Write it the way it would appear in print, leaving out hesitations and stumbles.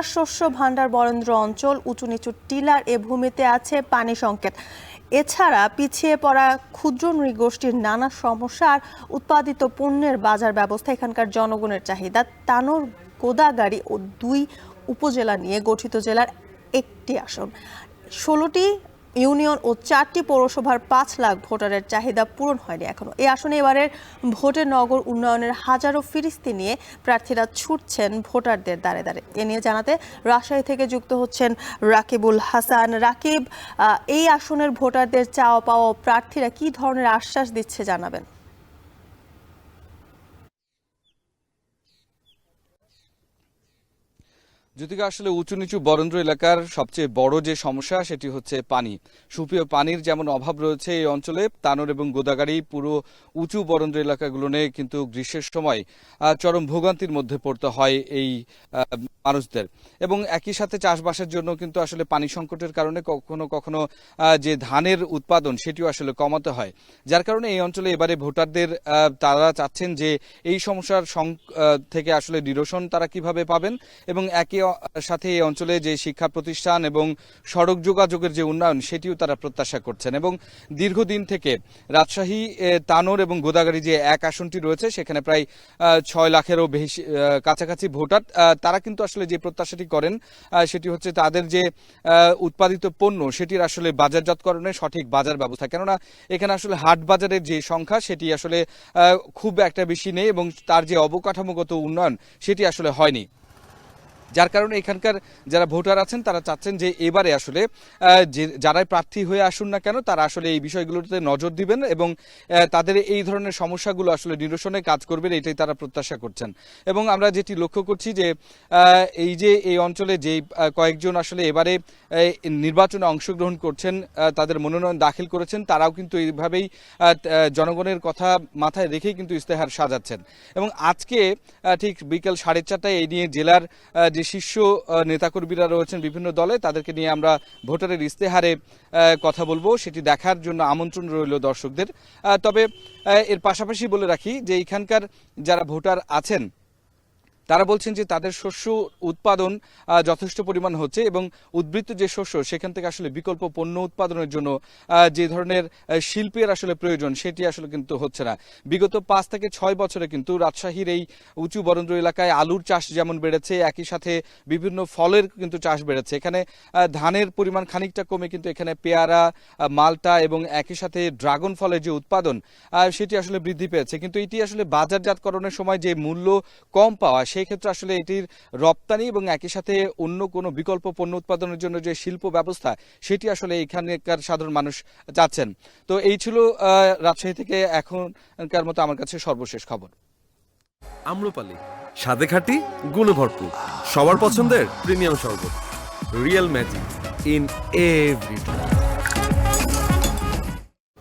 জেলার শস্য ভাণ্ডার বরেন্দ্র অঞ্চল, উঁচু নিচু টিলার এ ভূমিতে আছে পানি সংকট। এছাড়া পিছিয়ে পড়া ক্ষুদ্র নৃগোষ্ঠীর নানা সমস্যা আর উৎপাদিত পণ্যের বাজার ব্যবস্থা, এখানকার জনগণের চাহিদা। তানোর, গোদাগাড়ী ও 2 উপজেলা নিয়ে গঠিত জেলার একটি আসন, 16টি ইউনিয়ন ও 4টি পৌরসভার 5 লাখ ভোটারের চাহিদা পূরণ হয়নি এখনো। এই আসনে এবারের ভোটে নগর উন্নয়নের হাজারো ফিরিস্তি নিয়ে প্রার্থীরা ছুটছেন ভোটারদের দ্বারে দ্বারে। এ নিয়ে জানাতে রাজশাহী থেকে যুক্ত হচ্ছেন রাকিবুল হাসান। রাকিব, এই আসনের ভোটারদের চাওয়া পাওয়া প্রার্থীরা কি ধরনের আশ্বাস দিচ্ছে জানাবেন। যদিও আসলে উঁচু নিচু বরেন্দ্র এলাকার সবচেয়ে বড় যে সমস্যা সেটি হচ্ছে পানি। সুপেয় পানির যেমন অভাব রয়েছে এই অঞ্চলে, তানোর এবং গোদাগাড়ী পুরো উঁচু বরেন্দ্র এলাকাগুলো নিয়ে কিন্তু গ্রীষ্মের সময় চরম ভোগান্তির মধ্যে পড়তে হয় এই মানুষদের। এবং একই সাথে চাষবাসের জন্য কিন্তু আসলে পানি সংকটের কারণে কখনো কখনো যে ধানের উৎপাদন সেটিও আসলে কমাতে হয়, যার কারণে এই অঞ্চলে এবারে ভোটারদের তারা চাচ্ছেন যে এই সমস্যার থেকে আসলে নিরসন তারা কিভাবে পাবেন, এবং একই সাথে এই অঞ্চলে যে শিক্ষা প্রতিষ্ঠান এবং সড়ক যোগাযোগের যে উন্নয়ন সেটিও তারা প্রত্যাশা করছেন। এবং দীর্ঘদিন থেকে রাজশাহী, তানোর এবং গোদাগাড়ী যে এক আসনটি রয়েছে সেখানে প্রায় 6 লাখেরও বেশি কাছাকাছি ভোটার, তারা কিন্তু আসলে যে প্রত্যাশাটি করেন সেটি হচ্ছে তাদের যে উৎপাদিত পণ্য সেটির আসলে বাজারজাতকরণের সঠিক বাজার ব্যবস্থা। কেননা এখানে আসলে হাট বাজারের যে সংখ্যা সেটি আসলে খুব একটা বেশি নেই এবং তার যে অবকাঠামোগত উন্নয়ন সেটি আসলে হয়নি, যার কারণে এখানকার যারা ভোটার আছেন তারা চাচ্ছেন যে এবারে আসলে যারাই প্রার্থী হয়ে আসুন না কেন তারা আসলে এই বিষয়গুলোতে নজর দিবেন এবং তাদের এই ধরনের সমস্যাগুলো আসলে নিরসনে কাজ করবেন, এটাই তারা প্রত্যাশা করছেন। এবং আমরা যেটি লক্ষ্য করছি যে এই অঞ্চলে যে কয়েকজন আসলে এবারে নির্বাচনে অংশগ্রহণ করছেন, তাদের মনোনয়ন দাখিল করেছেন, তারাও কিন্তু এইভাবেই জনগণের কথা মাথায় রেখেই কিন্তু ইস্তেহার সাজাচ্ছেন। এবং আজকে ঠিক বিকেল 4:30টায় এই নিয়ে জেলার যে শীর্ষ নেতাকর্মীরা রয়েছেন বিভিন্ন দলে, তাদেরকে নিয়ে আমরা ভোটারের ইস্তেহারে কথা বলবো, সেটি দেখার জন্য আমন্ত্রণ রইল দর্শকদের। তবে এর পাশাপাশি বলে রাখি যে এখানকার যারা ভোটার আছেন তারা বলছেন যে তাদের শস্য উৎপাদন যথেষ্ট পরিমাণ হচ্ছে এবং উদ্বৃত্ত যে শস্য সেখান থেকে আসলে বিকল্প পণ্য উৎপাদনের জন্য যে ধরনের শিল্পের আসলে প্রয়োজন সেটি আসলে কিন্তু হচ্ছে না। বিগত 5 থেকে 6 বছরে কিন্তু রাজশাহীর এই উঁচু বরেন্দ্র এলাকায় আলুর চাষ যেমন বেড়েছে, একই সাথে বিভিন্ন ফলের কিন্তু চাষ বেড়েছে। এখানে ধানের পরিমাণ খানিকটা কমে কিন্তু এখানে পেয়ারা, মালটা এবং একই সাথে ড্রাগন ফলের যে উৎপাদন সেটি আসলে বৃদ্ধি পেয়েছে। কিন্তু এটি আসলে বাজারজাতকরণের সময় যে মূল্য কম পাওয়া, সেই ক্ষেত্রে আসলে এটির রপ্তানি এবং একই সাথে অন্য কোনো বিকল্প পণ্য উৎপাদনের জন্য যে শিল্প ব্যবস্থা সেটি আসলে এখানকার সাধারণ মানুষ চাচ্ছেন। তো এই ছিল রাজশাহী থেকে এখনকার মতো আমার কাছে সর্বশেষ খবর। আম্রপালি, স্বাদে খাঁটি, গুণে ভরপুর, সবার পছন্দের প্রিমিয়াম শরবত, রিয়েল ম্যাজিক ইন এভরি